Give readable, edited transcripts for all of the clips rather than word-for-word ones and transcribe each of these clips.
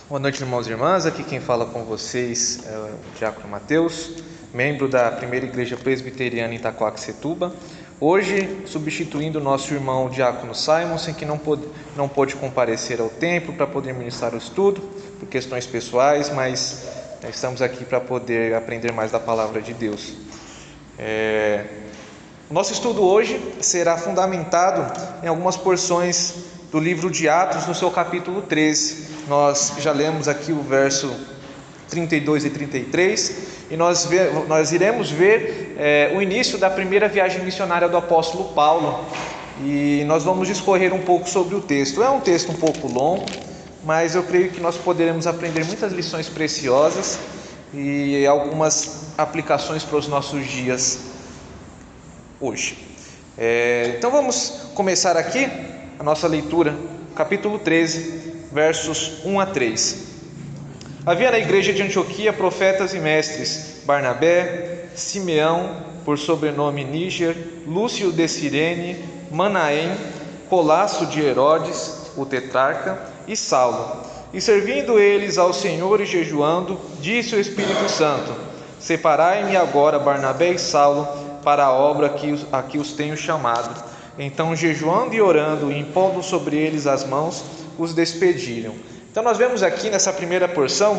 Boa noite, irmãos e irmãs. Aqui quem fala com vocês é o Diácono Mateus, membro da Primeira Igreja Presbiteriana em Itaquaquecetuba. Hoje, substituindo o nosso irmão Diácono Simonsen, que não pôde comparecer ao templo para poder ministrar o estudo, por questões pessoais, mas estamos aqui para poder aprender mais da Palavra de Deus. O nosso estudo hoje será fundamentado em algumas porções do livro de Atos, no seu capítulo 13. Nós já lemos aqui o verso 32 e 33, e nós iremos ver o início da primeira viagem missionária do apóstolo Paulo, e nós vamos discorrer um pouco sobre o texto. É um texto um pouco longo, mas eu creio que nós poderemos aprender muitas lições preciosas e algumas aplicações para os nossos dias hoje. Então vamos começar aqui a nossa leitura, capítulo 13, versos 1 a 3. Havia na igreja de Antioquia profetas e mestres: Barnabé, Simeão, por sobrenome Níger, Lúcio de Cirene, Manaém, Colasso de Herodes, o tetrarca, e Saulo. E servindo eles ao Senhor e jejuando, disse o Espírito Santo: Separai-me agora Barnabé e Saulo para a obra a que os tenho chamado. Então, jejuando e orando, e impondo sobre eles as mãos, os despediram. Então nós vemos aqui nessa primeira porção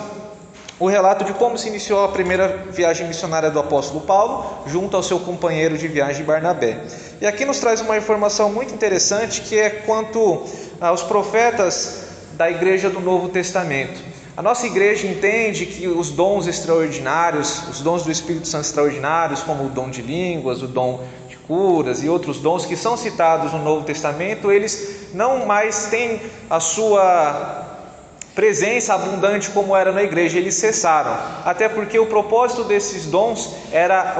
o relato de como se iniciou a primeira viagem missionária do apóstolo Paulo, junto ao seu companheiro de viagem Barnabé. E aqui nos traz uma informação muito interessante, que é quanto aos profetas da igreja do Novo Testamento. A nossa igreja entende que os dons extraordinários, os dons do Espírito Santo extraordinários, como o dom de línguas, o dom de curas e outros dons que são citados no Novo Testamento, eles não mais têm a sua presença abundante como era na igreja, eles cessaram, até porque o propósito desses dons era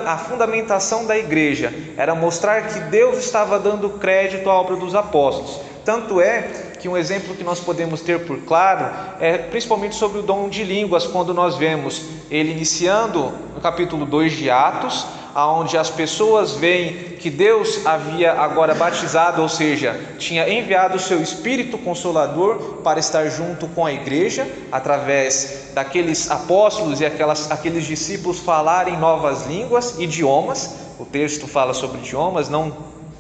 a fundamentação da igreja, era mostrar que Deus estava dando crédito à obra dos apóstolos. Tanto é que um exemplo que nós podemos ter por claro é principalmente sobre o dom de línguas, quando nós vemos ele iniciando no capítulo 2 de Atos, onde as pessoas veem que Deus havia agora batizado, ou seja, tinha enviado o seu Espírito Consolador para estar junto com a igreja, através daqueles apóstolos e aqueles discípulos falarem novas línguas, idiomas. O texto fala sobre idiomas,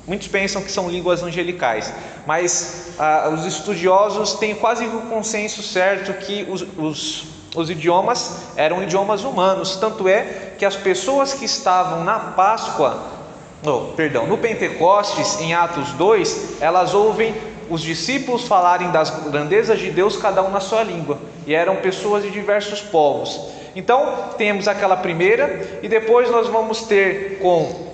muitos pensam que são línguas angelicais, mas os estudiosos têm quase o consenso certo que os idiomas eram idiomas humanos. Tanto é que as pessoas que estavam no Pentecostes, em Atos 2, elas ouvem os discípulos falarem das grandezas de Deus, cada um na sua língua, e eram pessoas de diversos povos. Então temos aquela primeira, e depois nós vamos ter com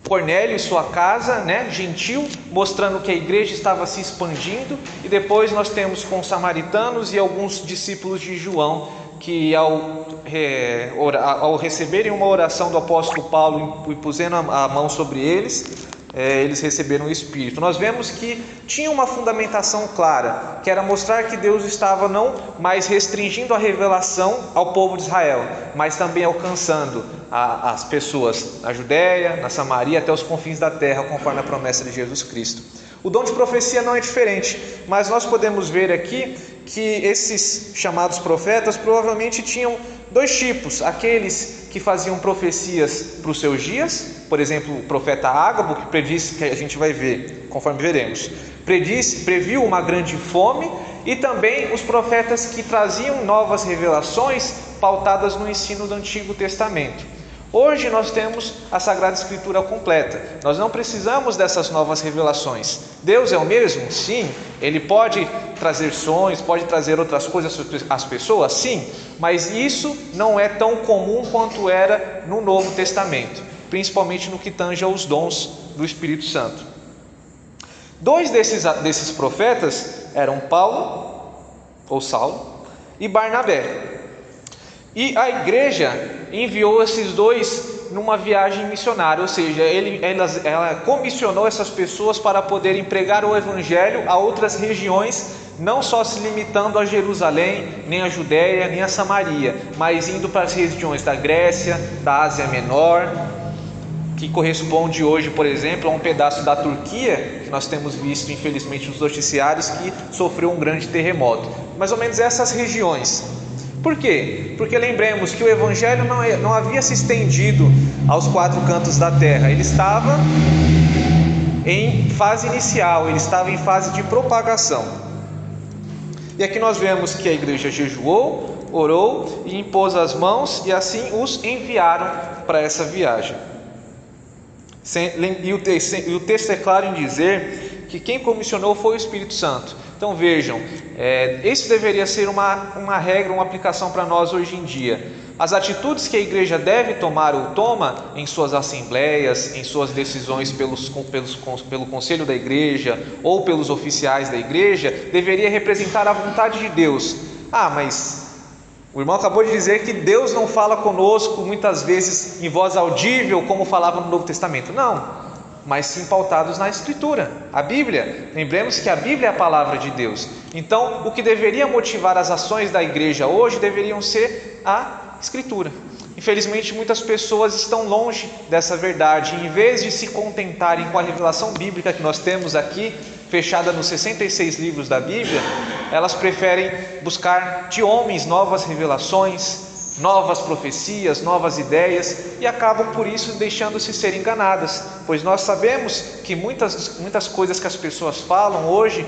Cornélio e sua casa, gentil, mostrando que a igreja estava se expandindo. E depois nós temos com os samaritanos e alguns discípulos de João, que ao receberem uma oração do apóstolo Paulo e pusendo a mão sobre eles, eles receberam o Espírito. Nós vemos que tinha uma fundamentação clara, que era mostrar que Deus estava não mais restringindo a revelação ao povo de Israel, mas também alcançando as pessoas na Judéia, na Samaria, até os confins da terra, conforme a promessa de Jesus Cristo. O dom de profecia não é diferente, mas nós podemos ver aqui que esses chamados profetas provavelmente tinham dois tipos: aqueles que faziam profecias para os seus dias, por exemplo, o profeta Ágabo, que predisse, que a gente vai ver, conforme veremos, previu uma grande fome, e também os profetas que traziam novas revelações pautadas no ensino do Antigo Testamento. Hoje nós temos a Sagrada Escritura completa, nós não precisamos dessas novas revelações. Deus é o mesmo? Sim. Ele pode trazer sonhos, pode trazer outras coisas às pessoas? Sim. Mas isso não é tão comum quanto era no Novo Testamento, principalmente no que tange aos dons do Espírito Santo. Dois desses profetas eram Saulo e Barnabé. E a igreja enviou esses dois numa viagem missionária, ou seja, ela comissionou essas pessoas para poderem pregar o evangelho a outras regiões, não só se limitando a Jerusalém, nem a Judéia, nem a Samaria, mas indo para as regiões da Grécia, da Ásia Menor que corresponde hoje, por exemplo, a um pedaço da Turquia, que nós temos visto infelizmente nos noticiários, que sofreu um grande terremoto. Mais ou menos essas regiões. Por quê? Porque lembremos que o Evangelho não havia se estendido aos 4 cantos da terra, ele estava em fase inicial, ele estava em fase de propagação. E aqui nós vemos que a igreja jejuou, orou e impôs as mãos, e assim os enviaram para essa viagem. E o texto é claro em dizer que quem comissionou foi o Espírito Santo. Então vejam, isso deveria ser uma regra, uma aplicação para nós hoje em dia. As atitudes que a igreja deve tomar ou toma em suas assembleias, em suas decisões pelo conselho da igreja ou pelos oficiais da igreja, deveria representar a vontade de Deus. Mas o irmão acabou de dizer que Deus não fala conosco muitas vezes em voz audível, como falava no Novo Testamento. Não, mas sim pautados na Escritura, a Bíblia. Lembremos que a Bíblia é a palavra de Deus. Então, o que deveria motivar as ações da igreja hoje deveriam ser a Escritura. Infelizmente, muitas pessoas estão longe dessa verdade. Em vez de se contentarem com a revelação bíblica que nós temos aqui, fechada nos 66 livros da Bíblia, elas preferem buscar de homens novas revelações, novas profecias, novas ideias, e acabam por isso deixando-se ser enganadas, pois nós sabemos que muitas coisas que as pessoas falam hoje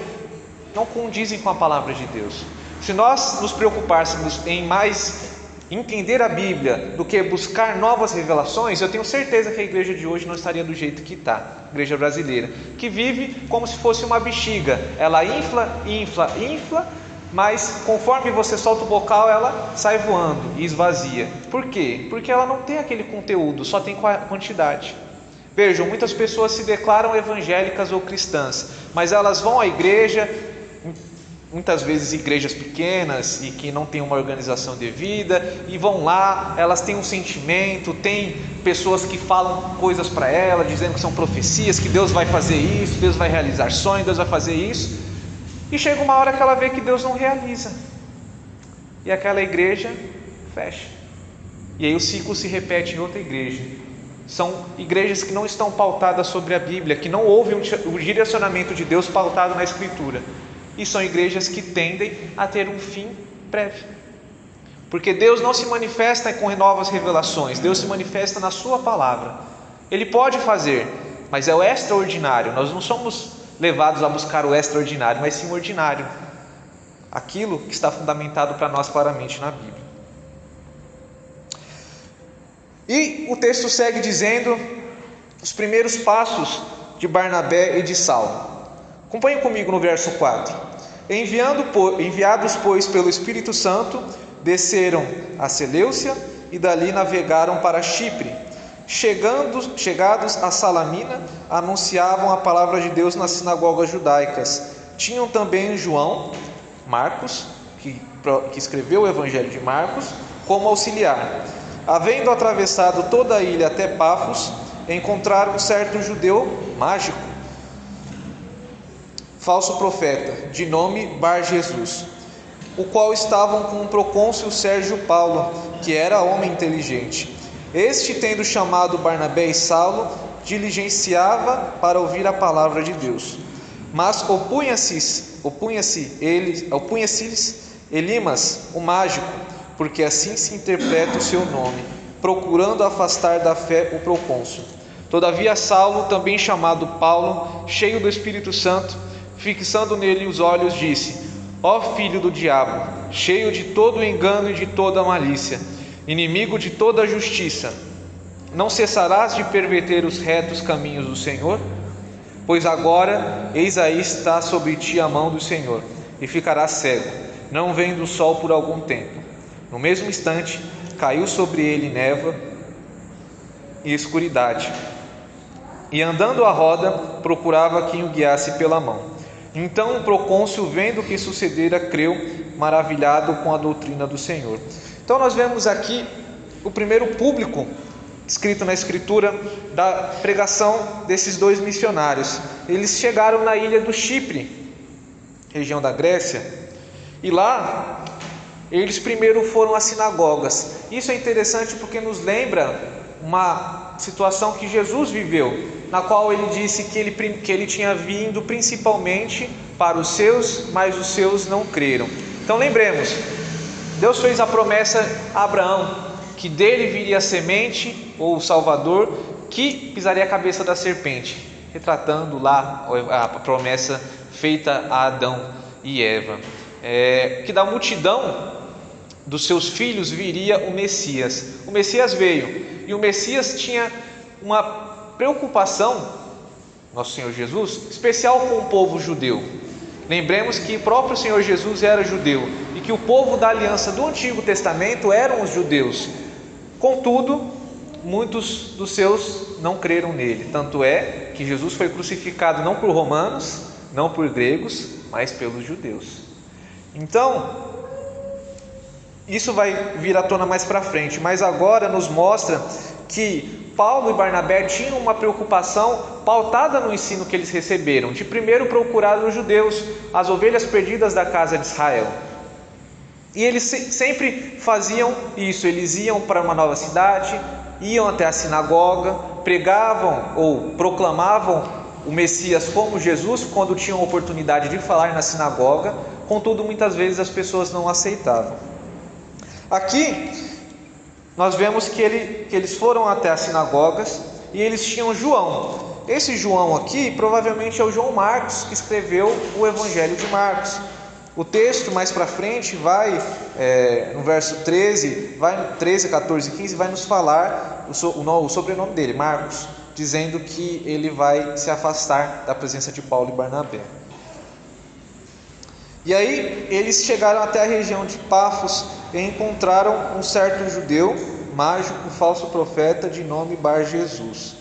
não condizem com a palavra de Deus. Se nós nos preocupássemos em mais entender a Bíblia do que buscar novas revelações, eu tenho certeza que a igreja de hoje não estaria do jeito que está, a igreja brasileira, que vive como se fosse uma bexiga. Ela infla, mas conforme você solta o bocal, ela sai voando e esvazia. Por quê? Porque ela não tem aquele conteúdo, só tem quantidade. Vejam, muitas pessoas se declaram evangélicas ou cristãs, mas elas vão à igreja, muitas vezes igrejas pequenas e que não tem uma organização devida, e vão lá, elas têm um sentimento, tem pessoas que falam coisas para ela, dizendo que são profecias, que Deus vai fazer isso, Deus vai realizar sonhos, Deus vai fazer isso, e chega uma hora que ela vê que Deus não realiza, e aquela igreja fecha, e aí o ciclo se repete em outra igreja. São igrejas que não estão pautadas sobre a Bíblia, que não ouvem o direcionamento de Deus pautado na Escritura. E são igrejas que tendem a ter um fim breve, porque Deus não se manifesta com novas revelações, Deus se manifesta na sua palavra. Ele pode fazer, mas é o extraordinário. Nós não somos levados a buscar o extraordinário, mas sim o ordinário, aquilo que está fundamentado para nós claramente na Bíblia. E o texto segue dizendo os primeiros passos de Barnabé e de Saulo. Acompanhem comigo no verso 4. Enviados, pois, pelo Espírito Santo, desceram a Seleucia e dali navegaram para Chipre. Chegados a Salamina, anunciavam a palavra de Deus nas sinagogas judaicas. Tinham também João, Marcos, que escreveu o Evangelho de Marcos, como auxiliar. Havendo atravessado toda a ilha até Pafos, encontraram um certo judeu mágico, falso profeta, de nome Bar-Jesus, o qual estavam com o procônsul Sérgio Paulo, que era homem inteligente. Este, tendo chamado Barnabé e Saulo, diligenciava para ouvir a palavra de Deus. Mas opunha-se Elimas, o mágico, porque assim se interpreta o seu nome, procurando afastar da fé o procônsul. Todavia Saulo, também chamado Paulo, cheio do Espírito Santo, fixando nele os olhos, disse: Ó filho do diabo, cheio de todo engano e de toda malícia, inimigo de toda justiça, não cessarás de perverter os retos caminhos do Senhor? Pois agora, eis aí está sobre ti a mão do Senhor, e ficarás cego, não vendo o sol por algum tempo. No mesmo instante, caiu sobre ele névoa e escuridade, e andando à roda, procurava quem o guiasse pela mão. Então o procônsul, vendo o que sucedera, creu, maravilhado com a doutrina do Senhor. Então nós vemos aqui o primeiro público escrito na Escritura da pregação desses dois missionários. Eles chegaram na ilha do Chipre, região da Grécia, e lá eles primeiro foram às sinagogas. Isso é interessante porque nos lembra uma situação que Jesus viveu, na qual ele disse que ele tinha vindo principalmente para os seus, mas os seus não creram. Então lembremos, Deus fez a promessa a Abraão, que dele viria a semente, ou o Salvador, que pisaria a cabeça da serpente, retratando lá a promessa feita a Adão e Eva, que da multidão dos seus filhos viria o Messias. O Messias veio, e o Messias tinha uma preocupação, nosso Senhor Jesus, especial com o povo judeu. Lembremos que o próprio Senhor Jesus era judeu, e que o povo da aliança do Antigo Testamento eram os judeus. Contudo, muitos dos seus não creram nele. Tanto é que Jesus foi crucificado não por romanos, não por gregos, mas pelos judeus. Então, isso vai vir à tona mais para frente, mas agora nos mostra que Paulo e Barnabé tinham uma preocupação pautada no ensino que eles receberam, de primeiro procurar os judeus, as ovelhas perdidas da casa de Israel. E eles sempre faziam isso, eles iam para uma nova cidade, iam até a sinagoga, pregavam ou proclamavam o Messias como Jesus, quando tinham a oportunidade de falar na sinagoga. Contudo, muitas vezes as pessoas não aceitavam. Aqui nós vemos que eles foram até as sinagogas e eles tinham João. Esse João aqui provavelmente é o João Marcos, que escreveu o Evangelho de Marcos. O texto mais para frente vai, no verso 13, 14 e 15, vai nos falar o sobrenome dele, Marcos, dizendo que ele vai se afastar da presença de Paulo e Barnabé. E aí eles chegaram até a região de Pafos e encontraram um certo judeu mágico, falso profeta, de nome Bar Jesus.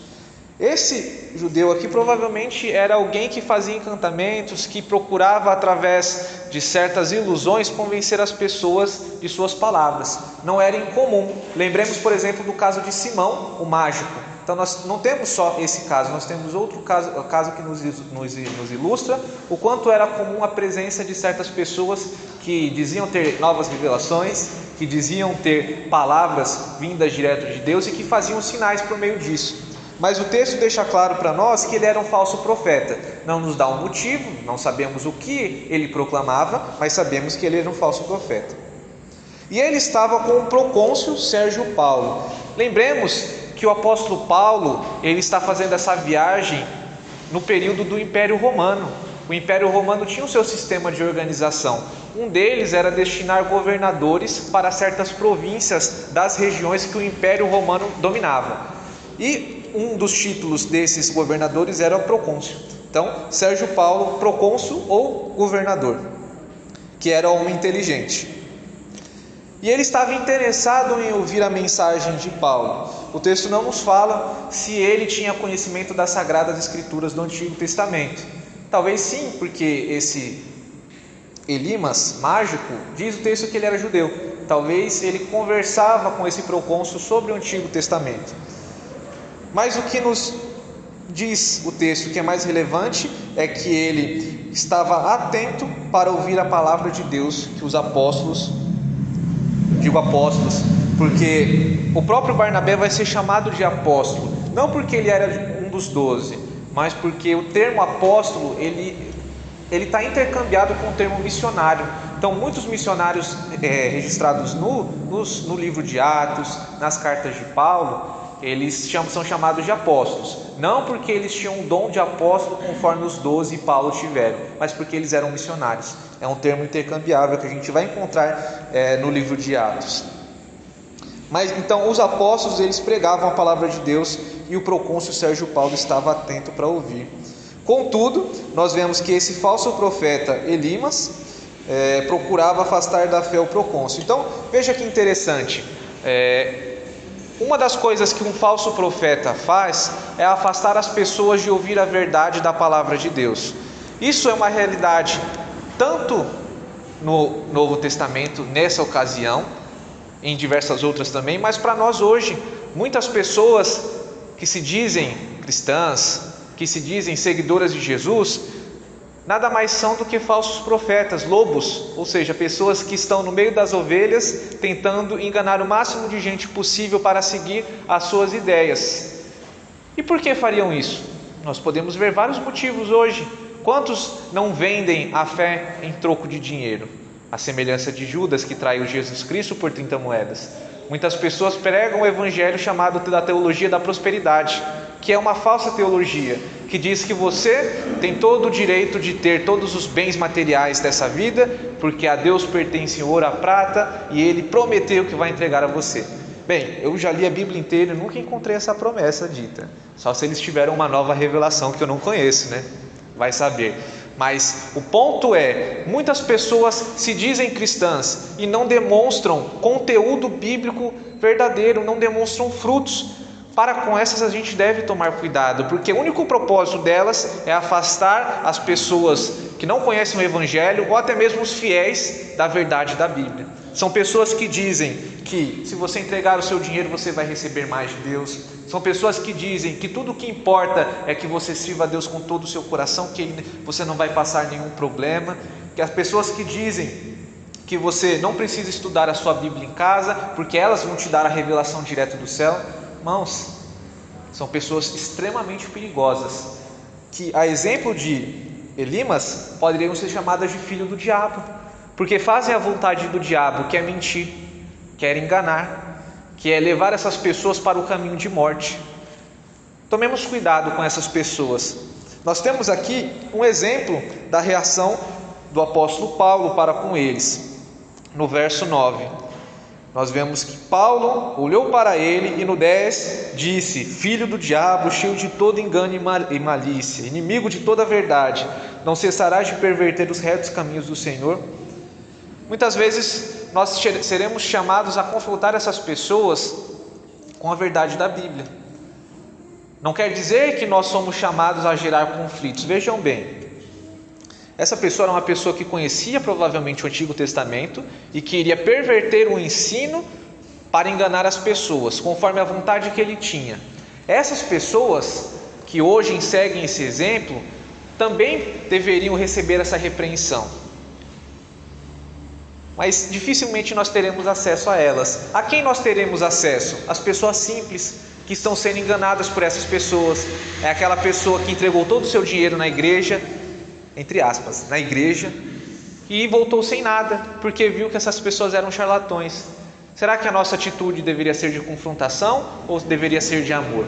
Esse judeu aqui provavelmente era alguém que fazia encantamentos, que procurava através de certas ilusões convencer as pessoas de suas palavras. Não era incomum. Lembremos, por exemplo, do caso de Simão, o mágico. Então nós não temos só esse caso, nós temos outro caso que nos ilustra o quanto era comum a presença de certas pessoas que diziam ter novas revelações, que diziam ter palavras vindas direto de Deus e que faziam sinais por meio disso. Mas o texto deixa claro para nós que ele era um falso profeta. Não nos dá um motivo, não sabemos o que ele proclamava, mas sabemos que ele era um falso profeta. E ele estava com o procônsul Sérgio Paulo. Lembremos que o apóstolo Paulo, ele está fazendo essa viagem no período do Império Romano. O Império Romano tinha o seu sistema de organização. Um deles era destinar governadores para certas províncias das regiões que o Império Romano dominava. E um dos títulos desses governadores era o procônsul. Então, Sérgio Paulo, procônsul ou governador, que era homem inteligente. E ele estava interessado em ouvir a mensagem de Paulo. O texto não nos fala se ele tinha conhecimento das Sagradas Escrituras do Antigo Testamento. Talvez sim, porque esse Elimas, mágico, diz o texto que ele era judeu. Talvez ele conversava com esse procônsul sobre o Antigo Testamento. Mas o que nos diz o texto que é mais relevante é que ele estava atento para ouvir a palavra de Deus que os apóstolos, porque o próprio Barnabé vai ser chamado de apóstolo, não porque ele era um dos 12, mas porque o termo apóstolo ele está intercambiado com o termo missionário. Então muitos missionários registrados no livro de Atos, nas cartas de Paulo, eles são chamados de apóstolos, não porque eles tinham um dom de apóstolo conforme os 12 e Paulo tiveram, mas porque eles eram missionários. É um termo intercambiável que a gente vai encontrar no livro de Atos. Mas então os apóstolos, eles pregavam a palavra de Deus e o procônsul Sérgio Paulo estava atento para ouvir. Contudo, nós vemos que esse falso profeta Elimas procurava afastar da fé o procônsul. Então veja que interessante, uma das coisas que um falso profeta faz é afastar as pessoas de ouvir a verdade da palavra de Deus. Isso é uma realidade tanto no Novo Testamento, nessa ocasião, em diversas outras também, mas para nós hoje, muitas pessoas que se dizem cristãs, que se dizem seguidoras de Jesus, nada mais são do que falsos profetas, lobos, ou seja, pessoas que estão no meio das ovelhas, tentando enganar o máximo de gente possível para seguir as suas ideias. E por que fariam isso? Nós podemos ver vários motivos hoje. Quantos não vendem a fé em troco de dinheiro? A semelhança de Judas, que traiu Jesus Cristo por 30 moedas. Muitas pessoas pregam o evangelho chamado da teologia da prosperidade, que é uma falsa teologia, que diz que você tem todo o direito de ter todos os bens materiais dessa vida, porque a Deus pertence ouro, a prata, e Ele prometeu que vai entregar a você. Bem, eu já li a Bíblia inteira e nunca encontrei essa promessa dita, só se eles tiveram uma nova revelação que eu não conheço, né? Vai saber. Mas o ponto é, muitas pessoas se dizem cristãs e não demonstram conteúdo bíblico verdadeiro, não demonstram frutos. Para com essas a gente deve tomar cuidado, porque o único propósito delas é afastar as pessoas que não conhecem o evangelho, ou até mesmo os fiéis da verdade da Bíblia. São pessoas que dizem que se você entregar o seu dinheiro você vai receber mais de Deus. São pessoas que dizem que tudo o que importa é que você sirva a Deus com todo o seu coração, que você não vai passar nenhum problema. Que as pessoas que dizem que você não precisa estudar a sua Bíblia em casa, porque elas vão te dar a revelação direto do céu. Irmãos, são pessoas extremamente perigosas, que a exemplo de Elimas, poderiam ser chamadas de filho do diabo, porque fazem a vontade do diabo, que é mentir, quer enganar, que é levar essas pessoas para o caminho de morte. Tomemos cuidado com essas pessoas. Nós temos aqui um exemplo da reação do apóstolo Paulo para com eles. No verso 9, nós vemos que Paulo olhou para ele e no 10 disse: filho do diabo, cheio de todo engano e malícia, inimigo de toda a verdade, não cessarás de perverter os retos caminhos do Senhor? Muitas vezes nós seremos chamados a confrontar essas pessoas com a verdade da Bíblia. Não quer dizer que nós somos chamados a gerar conflitos. Vejam bem, essa pessoa era uma pessoa que conhecia provavelmente o Antigo Testamento e que iria perverter o ensino para enganar as pessoas, conforme a vontade que ele tinha. Essas pessoas que hoje seguem esse exemplo também deveriam receber essa repreensão. Mas dificilmente nós teremos acesso a elas. A quem nós teremos acesso? As pessoas simples que estão sendo enganadas por essas pessoas. É aquela pessoa que entregou todo o seu dinheiro na igreja, entre aspas, na igreja, e voltou sem nada, porque viu que essas pessoas eram charlatões. Será que a nossa atitude deveria ser de confrontação ou deveria ser de amor?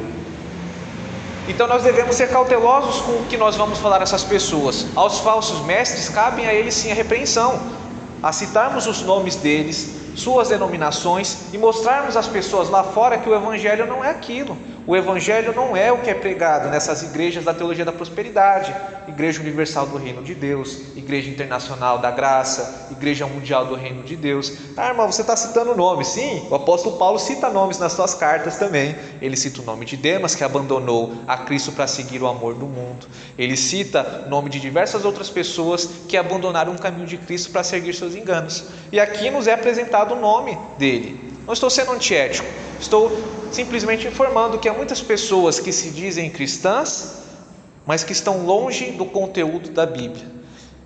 Então nós devemos ser cautelosos com o que nós vamos falar a essas pessoas. Aos falsos mestres cabem a eles sim a repreensão, a citarmos os nomes deles, suas denominações e mostrarmos às pessoas lá fora que o evangelho não é aquilo. O evangelho não é o que é pregado nessas igrejas da teologia da prosperidade, Igreja Universal do Reino de Deus, Igreja Internacional da Graça, Igreja Mundial do Reino de Deus. Ah, irmão, você está citando nomes. Sim, o apóstolo Paulo cita nomes nas suas cartas também. Ele cita o nome de Demas, que abandonou a Cristo para seguir o amor do mundo. Ele cita o nome de diversas outras pessoas que abandonaram o caminho de Cristo para seguir seus enganos. E aqui nos é apresentado o nome dele. Não estou sendo antiético, estou simplesmente informando que há muitas pessoas que se dizem cristãs, mas que estão longe do conteúdo da Bíblia.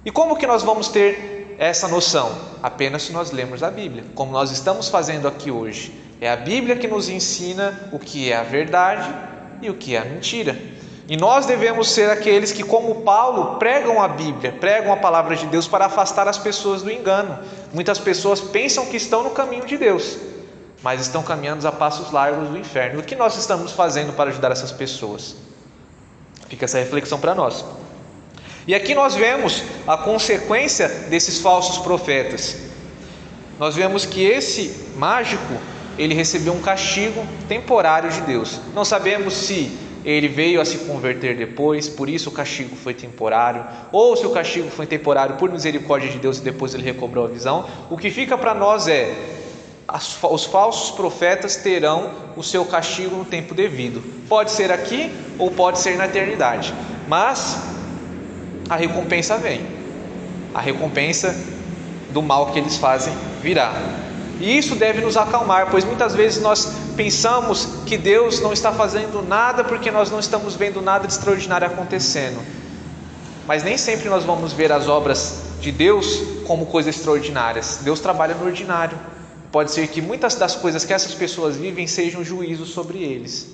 E como que nós vamos ter essa noção? Apenas se nós lermos a Bíblia, como nós estamos fazendo aqui hoje. É a Bíblia que nos ensina o que é a verdade e o que é a mentira. E nós devemos ser aqueles que, como Paulo, pregam a Bíblia, pregam a palavra de Deus para afastar as pessoas do engano. Muitas pessoas pensam que estão no caminho de Deus, mas estão caminhando a passos largos do inferno. O que nós estamos fazendo para ajudar essas pessoas? Fica essa reflexão para nós. E aqui nós vemos a consequência desses falsos profetas. Nós vemos que esse mágico, ele recebeu um castigo temporário de Deus. Não sabemos se ele veio a se converter depois, por isso o castigo foi temporário, ou se o castigo foi temporário por misericórdia de Deus e depois ele recobrou a visão. O que fica para nós é: os falsos profetas terão o seu castigo no tempo devido. Pode ser aqui ou pode ser na eternidade, mas a recompensa vem. A recompensa do mal que eles fazem virá. E isso deve nos acalmar, pois muitas vezes nós pensamos que Deus não está fazendo nada porque nós não estamos vendo nada de extraordinário acontecendo. mas nem sempre nós vamos ver as obras de Deus como coisas extraordinárias. Deus trabalha no ordinário. Pode ser que muitas das coisas que essas pessoas vivem sejam juízos sobre eles.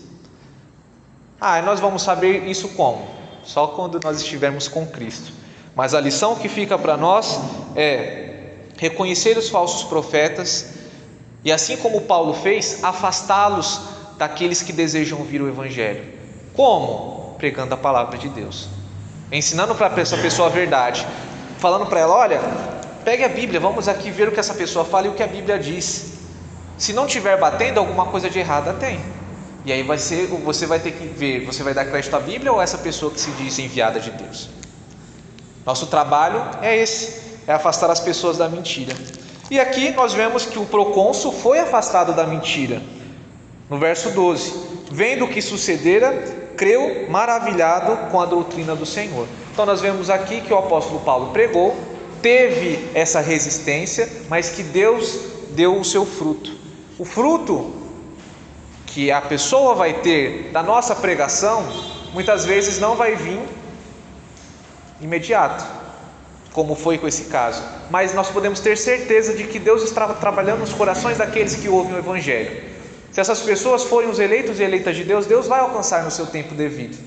E nós vamos saber isso como? Só quando nós estivermos com Cristo. Mas a lição que fica para nós é reconhecer os falsos profetas e, assim como Paulo fez, afastá-los daqueles que desejam ouvir o Evangelho. Como? Pregando a palavra de Deus, ensinando para essa pessoa a verdade, falando para ela: olha, pegue a Bíblia, vamos aqui ver o que essa pessoa fala e o que a Bíblia diz. Se não estiver batendo, alguma coisa de errada tem. E aí você vai ter que ver, você vai dar crédito à Bíblia ou a essa pessoa que se diz enviada de Deus? Nosso trabalho é esse, é afastar as pessoas da mentira. E aqui nós vemos que o procônsul foi afastado da mentira. No verso 12: vendo o que sucedera, creu maravilhado com a doutrina do Senhor. Então nós vemos aqui que o apóstolo Paulo pregou, teve essa resistência, mas que Deus deu o seu fruto. O fruto que a pessoa vai ter da nossa pregação, muitas vezes não vai vir imediato, como foi com esse caso, mas nós podemos ter certeza de que Deus está trabalhando nos corações daqueles que ouvem o Evangelho. Se essas pessoas forem os eleitos e eleitas de Deus, Deus vai alcançar no seu tempo devido.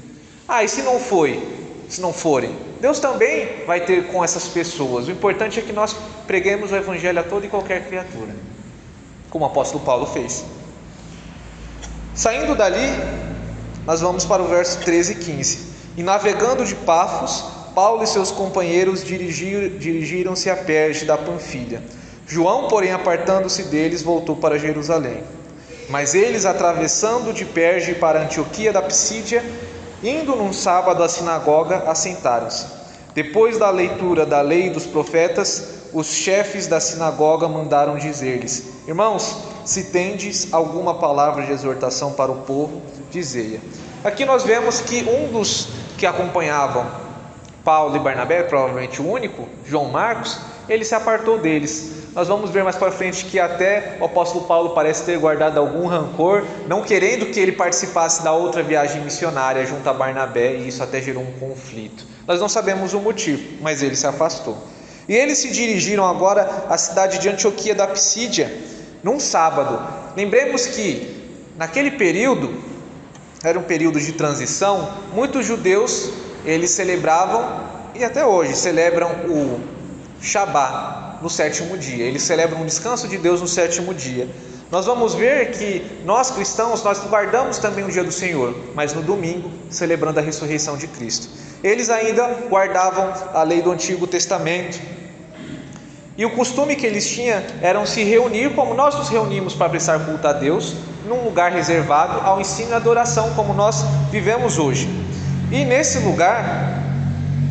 E se não forem, Deus também vai ter com essas pessoas. O importante é que nós preguemos o Evangelho a toda e qualquer criatura, como o apóstolo Paulo fez. Saindo dali, nós vamos para o verso 13 e 15. E navegando de Pafos, Paulo e seus companheiros dirigiram-se a Perge da Panfilha. João, porém, apartando-se deles, voltou para Jerusalém. Mas eles, atravessando de Perge para Antioquia da Psídia, indo num sábado à sinagoga, assentaram-se. Depois da leitura da lei e dos profetas, os chefes da sinagoga mandaram dizer-lhes: irmãos, se tendes alguma palavra de exortação para o povo, dizei-a. Aqui nós vemos que um dos que acompanhavam Paulo e Barnabé, provavelmente o único, João Marcos, ele se apartou deles. Nós vamos ver mais para frente que até o apóstolo Paulo parece ter guardado algum rancor, não querendo que ele participasse da outra viagem missionária junto a Barnabé, e isso até gerou um conflito. Nós não sabemos o motivo, mas ele se afastou. E eles se dirigiram agora à cidade de Antioquia da Psídia, num sábado. Lembremos que naquele período, era um período de transição, muitos judeus, eles celebravam, e até hoje celebram o Shabá no sétimo dia. Eles celebram o descanso de Deus no sétimo dia. Nós vamos ver que nós cristãos, nós guardamos também o dia do Senhor, mas no domingo, celebrando a ressurreição de Cristo. Eles ainda guardavam a lei do Antigo Testamento. E o costume que eles tinham era se reunir, como nós nos reunimos para prestar culto a Deus, num lugar reservado ao ensino e adoração, como nós vivemos hoje. E nesse lugar,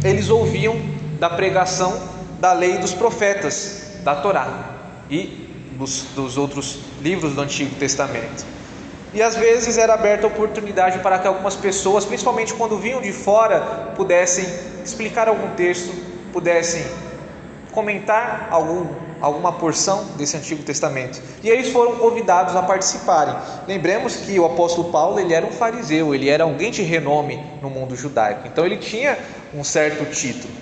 eles ouviam da pregação da lei dos profetas, da Torá e dos outros livros do Antigo Testamento. E às vezes era aberta a oportunidade para que algumas pessoas, principalmente quando vinham de fora, pudessem explicar algum texto, pudessem comentar alguma porção desse Antigo Testamento. E eles foram convidados a participarem. Lembremos que o apóstolo Paulo, ele era um fariseu, ele era alguém de renome no mundo judaico, então ele tinha um certo título.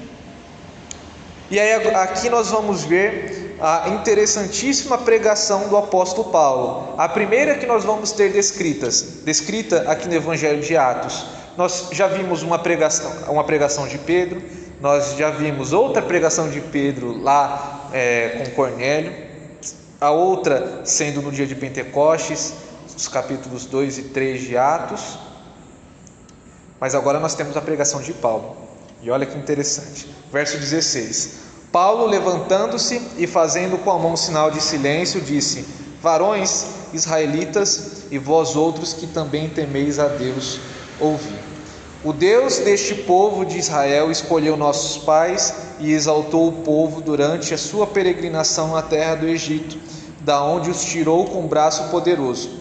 E aí aqui nós vamos ver a interessantíssima pregação do apóstolo Paulo. A primeira que nós vamos ter descrita aqui no Evangelho de Atos. Nós já vimos uma pregação de Pedro, nós já vimos outra pregação de Pedro lá com Cornélio, a outra sendo no dia de Pentecostes, os capítulos 2 e 3 de Atos, mas agora nós temos a pregação de Paulo. E olha que interessante, verso 16: Paulo, levantando-se e fazendo com a mão sinal de silêncio, disse: varões israelitas e vós outros que também temeis a Deus, ouvi. O Deus deste povo de Israel escolheu nossos pais e exaltou o povo durante a sua peregrinação na terra do Egito, da onde os tirou com braço poderoso,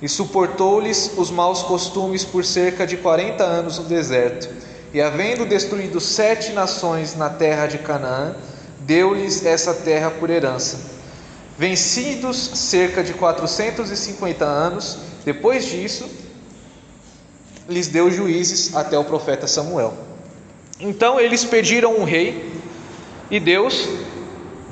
e suportou-lhes os maus costumes por cerca de 40 anos no deserto. E havendo destruído 7 nações na terra de Canaã, deu-lhes essa terra por herança. Vencidos cerca de 450 anos, depois disso, lhes deu juízes até o profeta Samuel. Então eles pediram um rei, e Deus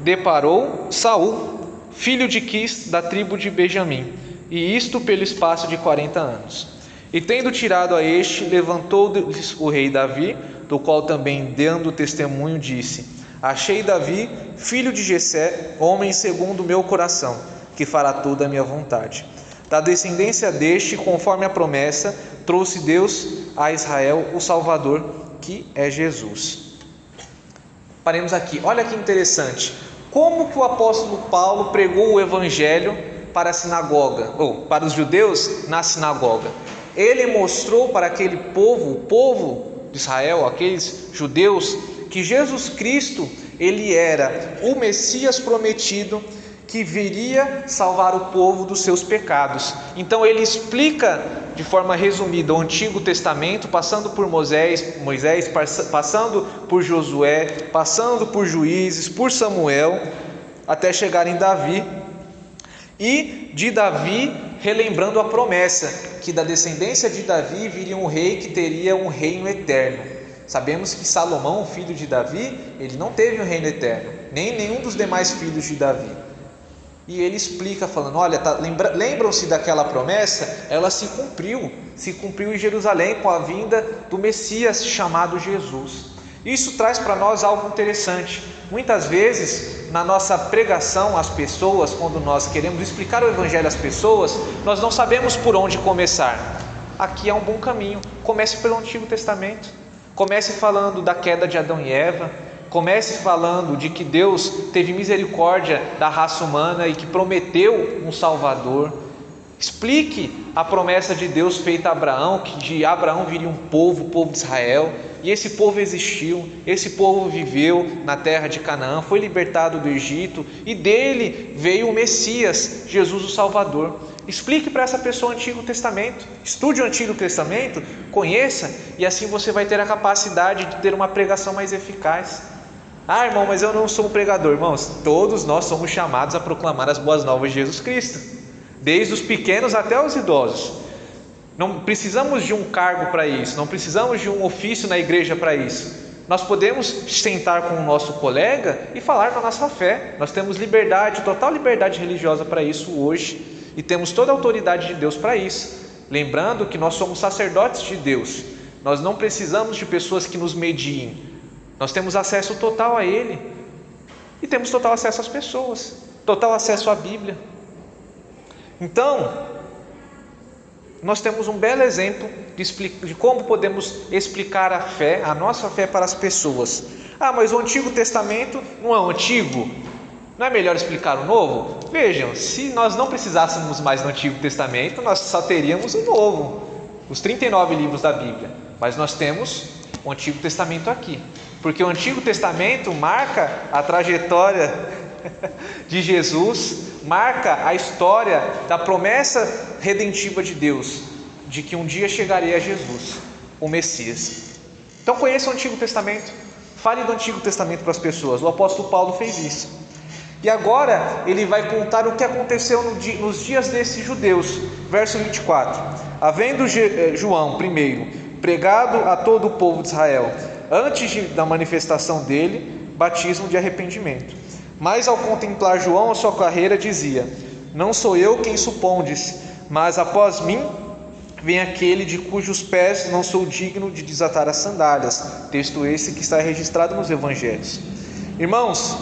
deparou Saul, filho de Quis, da tribo de Benjamim, e isto pelo espaço de 40 anos. E tendo tirado a este, levantou-lhes o rei Davi, do qual também, dando testemunho, disse: Achei Davi, filho de Jessé, homem segundo o meu coração, que fará toda a minha vontade. Da descendência deste, conforme a promessa, trouxe Deus a Israel o Salvador, que é Jesus. Paremos aqui. Olha que interessante. Como que o apóstolo Paulo pregou o evangelho para a sinagoga, ou para os judeus na sinagoga? Ele mostrou para aquele povo, o povo de Israel, aqueles judeus, que Jesus Cristo, ele era o Messias prometido, que viria salvar o povo dos seus pecados. Então ele explica de forma resumida o Antigo Testamento, passando por Moisés, passando por Josué, passando por Juízes, por Samuel, até chegar em Davi. E de Davi, relembrando a promessa, que da descendência de Davi viria um rei que teria um reino eterno. Sabemos que Salomão, filho de Davi, ele não teve um reino eterno, nem nenhum dos demais filhos de Davi. E ele explica falando, olha, lembram-se daquela promessa? Ela se cumpriu em Jerusalém com a vinda do Messias chamado Jesus. Isso traz para nós algo interessante. Muitas vezes, na nossa pregação às pessoas, quando nós queremos explicar o Evangelho às pessoas, nós não sabemos por onde começar. Aqui é um bom caminho. Comece pelo Antigo Testamento. Comece falando da queda de Adão e Eva. Comece falando de que Deus teve misericórdia da raça humana e que prometeu um Salvador. Explique a promessa de Deus feita a Abraão, que de Abraão viria um povo, o povo de Israel. E esse povo existiu, esse povo viveu na terra de Canaã, foi libertado do Egito, e dele veio o Messias, Jesus o Salvador. Explique para essa pessoa o Antigo Testamento, estude o Antigo Testamento, conheça, e assim você vai ter a capacidade de ter uma pregação mais eficaz. Ah, irmão, mas eu não sou um pregador. Irmãos, todos nós somos chamados a proclamar as boas novas de Jesus Cristo, desde os pequenos até os idosos. Não precisamos de um cargo para isso, não precisamos de um ofício na igreja para isso. Nós podemos sentar com o nosso colega e falar da nossa fé. Nós temos liberdade, total liberdade religiosa para isso hoje, e temos toda a autoridade de Deus para isso. Lembrando que nós somos sacerdotes de Deus, nós não precisamos de pessoas que nos mediem. Nós temos acesso total a Ele, e temos total acesso às pessoas, total acesso à Bíblia. Então, nós temos um belo exemplo de como podemos explicar a fé, a nossa fé para as pessoas. Ah, mas o Antigo Testamento não é o Antigo? Não é melhor explicar o Novo? Vejam, se nós não precisássemos mais do Antigo Testamento, nós só teríamos o Novo, os 39 livros da Bíblia. Mas nós temos o Antigo Testamento aqui, porque o Antigo Testamento marca a trajetória de Jesus, marca a história da promessa redentiva de Deus, de que um dia chegaria a Jesus, o Messias. Então conheça o Antigo Testamento, fale do Antigo Testamento para as pessoas. O apóstolo Paulo fez isso. E agora ele vai contar o que aconteceu nos dias desses judeus. Verso 24: Havendo João primeiro pregado a todo o povo de Israel, antes da manifestação dele, batismo de arrependimento. Mas ao contemplar João a sua carreira, dizia: Não sou eu quem supondes, mas após mim vem aquele de cujos pés não sou digno de desatar as sandálias. Texto esse que está registrado nos evangelhos. Irmãos,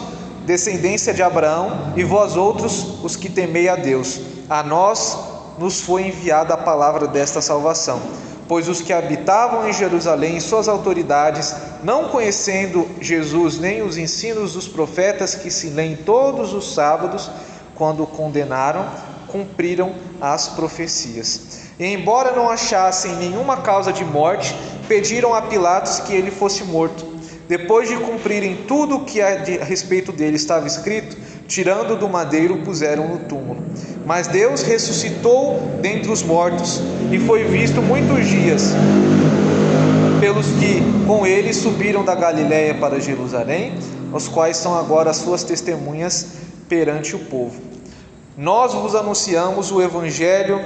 descendência de Abraão, e vós outros, os que temei a Deus, a nós nos foi enviada a palavra desta salvação. Pois os que habitavam em Jerusalém e suas autoridades, não conhecendo Jesus nem os ensinos dos profetas que se leem todos os sábados, quando o condenaram, cumpriram as profecias. E embora não achassem nenhuma causa de morte, pediram a Pilatos que ele fosse morto. Depois de cumprirem tudo o que a respeito dele estava escrito, tirando do madeiro, puseram no túmulo. Mas Deus ressuscitou dentre os mortos, e foi visto muitos dias pelos que com ele subiram da Galiléia para Jerusalém, os quais são agora as suas testemunhas perante o povo. Nós vos anunciamos o evangelho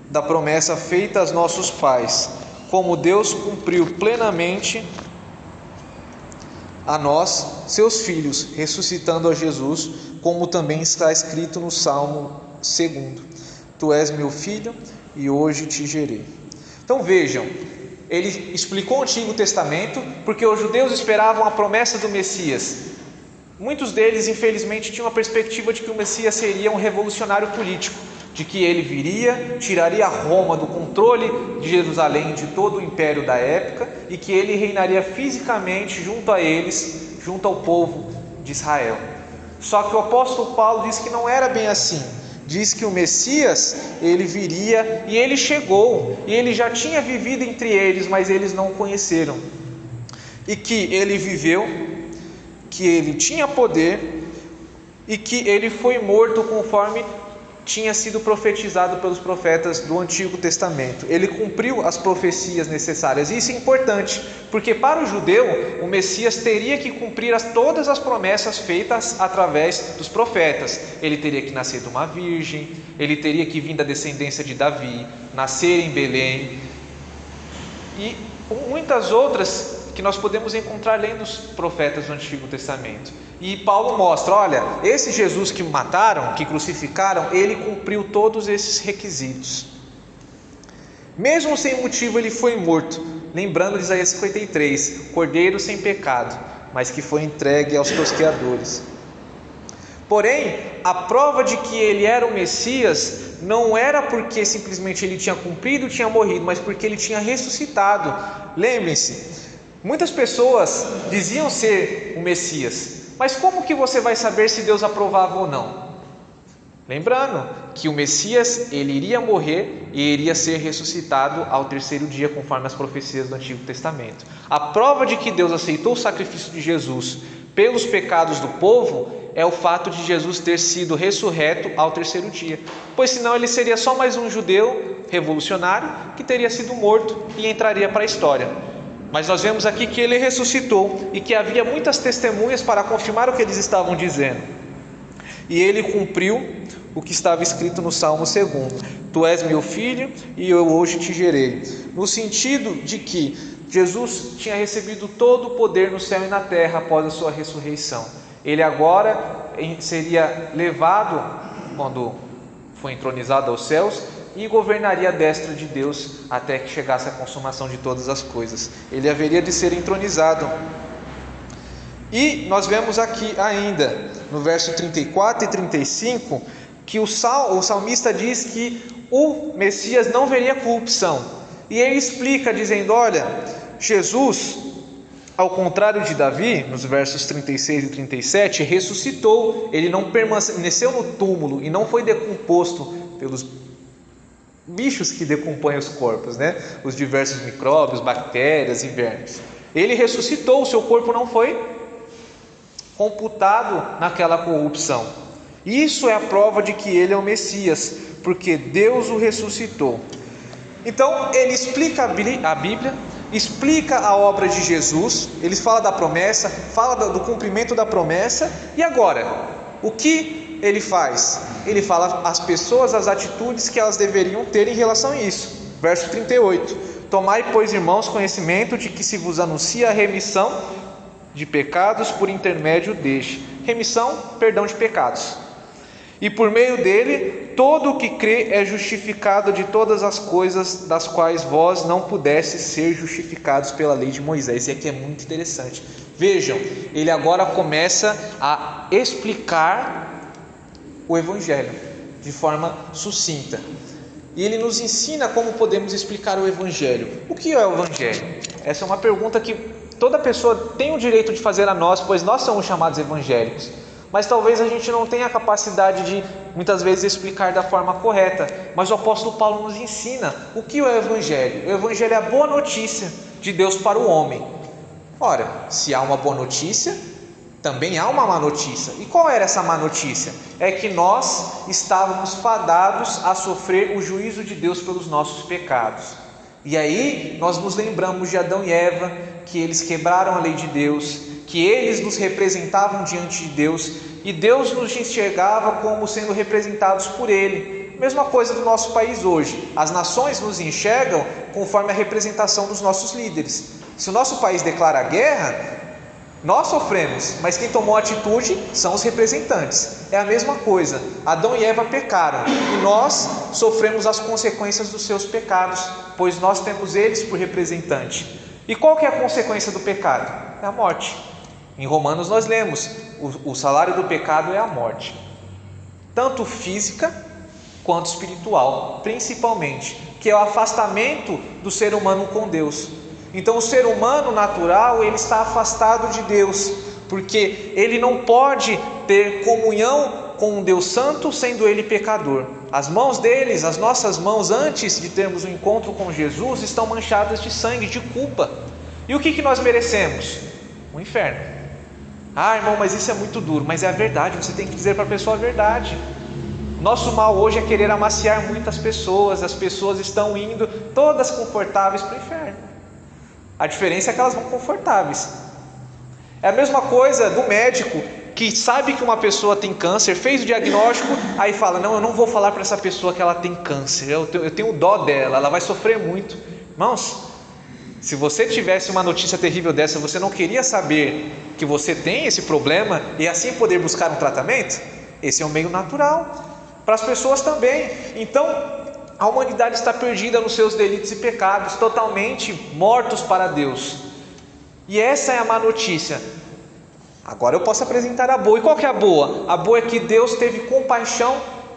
da promessa feita aos nossos pais, como Deus cumpriu plenamente a nós, seus filhos, ressuscitando a Jesus, como também está escrito no Salmo 2: Tu és meu filho e hoje te gerei. Então vejam, ele explicou o Antigo Testamento porque os judeus esperavam a promessa do Messias. Muitos deles, infelizmente, tinham a perspectiva de que o Messias seria um revolucionário político, de que ele viria, tiraria Roma do controle de Jerusalém, de todo o império da época, e que ele reinaria fisicamente junto a eles, junto ao povo de Israel. Só que o apóstolo Paulo diz que não era bem assim. Diz que o Messias, ele viria e ele chegou, e ele já tinha vivido entre eles, mas eles não o conheceram. E que ele viveu, que ele tinha poder e que ele foi morto conforme tinha sido profetizado pelos profetas do Antigo Testamento. Ele cumpriu as profecias necessárias. E isso é importante, porque para o judeu, o Messias teria que cumprir todas as promessas feitas através dos profetas. Ele teria que nascer de uma virgem, ele teria que vir da descendência de Davi, nascer em Belém, e muitas outras que nós podemos encontrar lendo os profetas do Antigo Testamento. E Paulo mostra, olha, esse Jesus que mataram, que crucificaram, ele cumpriu todos esses requisitos. Mesmo sem motivo ele foi morto, lembrando de Isaías 53, cordeiro sem pecado, mas que foi entregue aos tosqueadores. Porém, a prova de que ele era o Messias não era porque simplesmente ele tinha cumprido, tinha morrido, mas porque ele tinha ressuscitado. Lembrem-se, muitas pessoas diziam ser o Messias, mas como que você vai saber se Deus aprovava ou não? Lembrando que o Messias, ele iria morrer e iria ser ressuscitado ao terceiro dia, conforme as profecias do Antigo Testamento. A prova de que Deus aceitou o sacrifício de Jesus pelos pecados do povo é o fato de Jesus ter sido ressurreto ao terceiro dia, pois senão ele seria só mais um judeu revolucionário que teria sido morto e entraria para a história. Mas nós vemos aqui que ele ressuscitou e que havia muitas testemunhas para confirmar o que eles estavam dizendo. E ele cumpriu o que estava escrito no Salmo 2: Tu és meu filho e eu hoje te gerei. No sentido de que Jesus tinha recebido todo o poder no céu e na terra após a sua ressurreição. Ele agora seria levado, quando foi entronizado aos céus, e governaria à destra de Deus até que chegasse a consumação de todas as coisas. Ele haveria de ser entronizado. E nós vemos aqui ainda, no verso 34 e 35, que o salmista diz que o Messias não veria corrupção. E ele explica dizendo, olha, Jesus, ao contrário de Davi, nos versos 36 e 37, ressuscitou. Ele não permaneceu no túmulo e não foi decomposto pelos bichos que decompõem os corpos, os diversos micróbios, bactérias e vermes. Ele ressuscitou, o seu corpo não foi computado naquela corrupção. Isso é a prova de que ele é o Messias, porque Deus o ressuscitou. Então ele explica a Bíblia, explica a obra de Jesus, ele fala da promessa, fala do cumprimento da promessa. E agora, o que ele faz? Ele fala às pessoas as atitudes que elas deveriam ter em relação a isso. Verso 38: Tomai, pois, irmãos, conhecimento de que se vos anuncia a remissão de pecados por intermédio deste. Remissão, perdão de pecados. E por meio dele, todo o que crê é justificado de todas as coisas das quais vós não pudestes ser justificados pela lei de Moisés. E aqui é muito interessante. Vejam, ele agora começa a explicar o Evangelho de forma sucinta. E ele nos ensina como podemos explicar o Evangelho. O que é o Evangelho? Essa é uma pergunta que toda pessoa tem o direito de fazer a nós, pois nós somos chamados evangélicos. Mas talvez a gente não tenha a capacidade de, muitas vezes, explicar da forma correta. Mas o apóstolo Paulo nos ensina o que é o Evangelho. O Evangelho é a boa notícia de Deus para o homem. Ora, se há uma boa notícia, também há uma má notícia. E qual era essa má notícia? É que nós estávamos fadados a sofrer o juízo de Deus pelos nossos pecados. E aí nós nos lembramos de Adão e Eva, que eles quebraram a lei de Deus, que eles nos representavam diante de Deus, e Deus nos enxergava como sendo representados por Ele. Mesma coisa do nosso país hoje. As nações nos enxergam conforme a representação dos nossos líderes. Se o nosso país declara guerra, Nós sofremos, mas quem tomou atitude são os representantes. É a mesma coisa. Adão e Eva pecaram e nós sofremos as consequências dos seus pecados, pois nós temos eles por representante. E qual que é a consequência do pecado? É a morte. Em Romanos nós lemos, o salário do pecado é a morte, tanto física quanto espiritual, principalmente, que é o afastamento do ser humano com Deus. Então o ser humano natural, ele está afastado de Deus, porque ele não pode ter comunhão com um Deus santo sendo ele pecador. As mãos deles, as nossas mãos, antes de termos um encontro com Jesus, estão manchadas de sangue, de culpa. E o que nós merecemos? O inferno. Ah, irmão, mas isso é muito duro. Mas é a verdade, você tem que dizer para a pessoa a verdade. Nosso mal hoje é querer amaciar muitas pessoas. As pessoas estão indo todas confortáveis para o inferno. A diferença é que elas vão confortáveis. É a mesma coisa do médico que sabe que uma pessoa tem câncer, fez o diagnóstico, aí fala: não, eu não vou falar para essa pessoa que ela tem câncer, eu tenho dó dela, ela vai sofrer muito. Irmãos, se você tivesse uma notícia terrível dessa, você não queria saber que você tem esse problema e assim poder buscar um tratamento? Esse é um meio natural para as pessoas também. Então a humanidade está perdida nos seus delitos e pecados, totalmente mortos para Deus. E essa é a má notícia. Agora eu posso apresentar a boa. E qual que é a boa? A boa é que Deus teve compaixão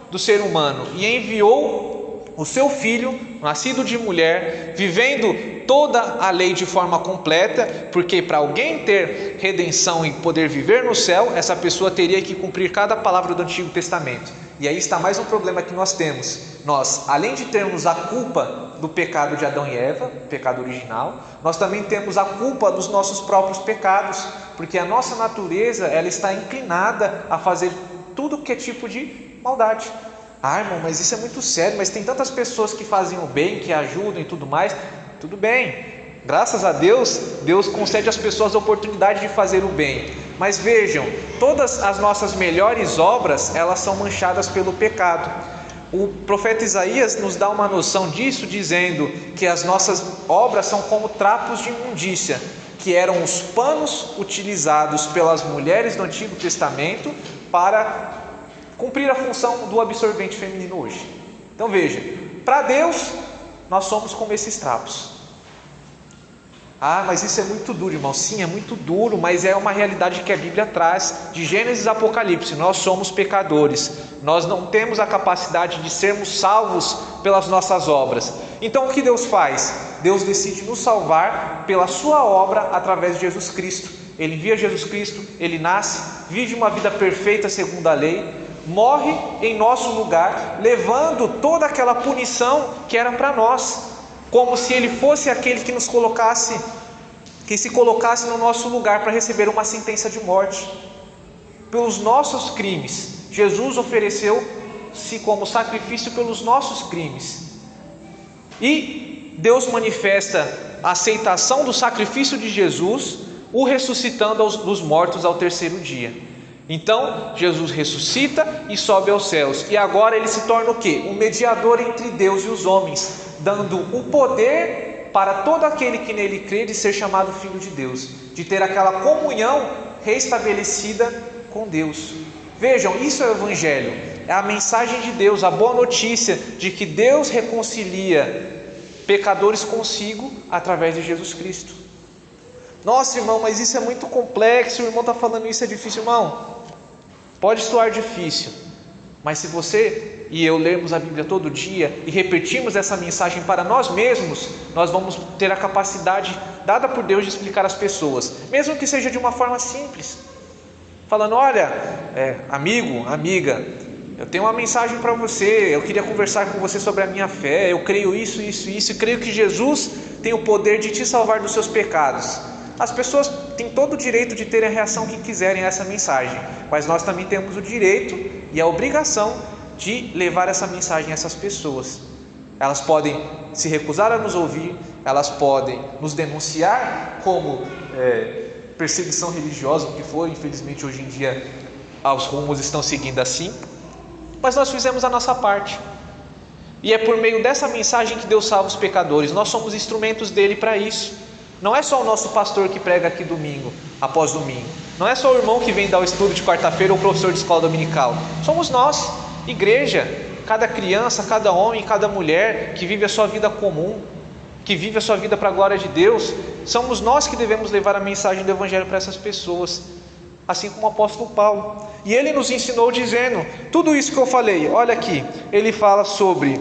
do ser humano e enviou o seu Filho, nascido de mulher, vivendo toda a lei de forma completa, porque para alguém ter redenção e poder viver no céu, essa pessoa teria que cumprir cada palavra do Antigo Testamento. E aí está mais um problema que nós temos. Nós, além de termos a culpa do pecado de Adão e Eva, pecado original, nós também temos a culpa dos nossos próprios pecados, porque a nossa natureza, ela está inclinada a fazer tudo que é tipo de maldade. Ah, irmão, mas isso é muito sério, mas tem tantas pessoas que fazem o bem, que ajudam e tudo mais. Tudo bem, graças a Deus, Deus concede às pessoas a oportunidade de fazer o bem. Mas vejam, todas as nossas melhores obras, elas são manchadas pelo pecado. O profeta Isaías nos dá uma noção disso, dizendo que as nossas obras são como trapos de imundícia, que eram os panos utilizados pelas mulheres do Antigo Testamento para cumprir a função do absorvente feminino hoje. Então veja, para Deus, nós somos como esses trapos. Ah, mas isso é muito duro, irmão. Sim, é muito duro, mas é uma realidade que a Bíblia traz, de Gênesis a Apocalipse. Nós somos pecadores, nós não temos a capacidade de sermos salvos pelas nossas obras. Então o que Deus faz? Deus decide nos salvar pela sua obra através de Jesus Cristo. Ele envia Jesus Cristo, Ele nasce, vive uma vida perfeita segundo a lei, morre em nosso lugar, levando toda aquela punição que era para nós, como se Ele fosse aquele que nos colocasse, que se colocasse no nosso lugar para receber uma sentença de morte. Pelos nossos crimes, Jesus ofereceu-se como sacrifício pelos nossos crimes. E Deus manifesta a aceitação do sacrifício de Jesus, o ressuscitando dos mortos ao terceiro dia. Então Jesus ressuscita e sobe aos céus, e agora Ele se torna o quê? Um mediador entre Deus e os homens, dando o poder para todo aquele que nele crê de ser chamado filho de Deus, de ter aquela comunhão restabelecida com Deus. Vejam, isso é o Evangelho, é a mensagem de Deus, a boa notícia de que Deus reconcilia pecadores consigo através de Jesus Cristo. Nossa, irmão, mas isso é muito complexo, o irmão está falando isso, é difícil. Irmão, pode soar difícil, mas se você e eu lermos a Bíblia todo dia e repetirmos essa mensagem para nós mesmos, nós vamos ter a capacidade dada por Deus de explicar às pessoas, mesmo que seja de uma forma simples, falando: olha, amigo, amiga, eu tenho uma mensagem para você, eu queria conversar com você sobre a minha fé, eu creio isso, e creio que Jesus tem o poder de te salvar dos seus pecados. As pessoas têm todo o direito de terem a reação que quiserem a essa mensagem, mas nós também temos o direito e a obrigação de levar essa mensagem a essas pessoas. Elas podem se recusar a nos ouvir, elas podem nos denunciar como perseguição religiosa, o que for. Infelizmente hoje em dia os rumos estão seguindo assim, mas nós fizemos a nossa parte, e é por meio dessa mensagem que Deus salva os pecadores. Nós somos instrumentos dele para isso. Não é só o nosso pastor que prega aqui domingo após domingo. Não é só o irmão que vem dar o estudo de quarta-feira ou o professor de escola dominical. Somos nós, igreja, cada criança, cada homem, cada mulher que vive a sua vida comum, que vive a sua vida para a glória de Deus. Somos nós que devemos levar a mensagem do Evangelho para essas pessoas, assim como o apóstolo Paulo. E ele nos ensinou dizendo, tudo isso que eu falei, olha aqui, ele fala sobre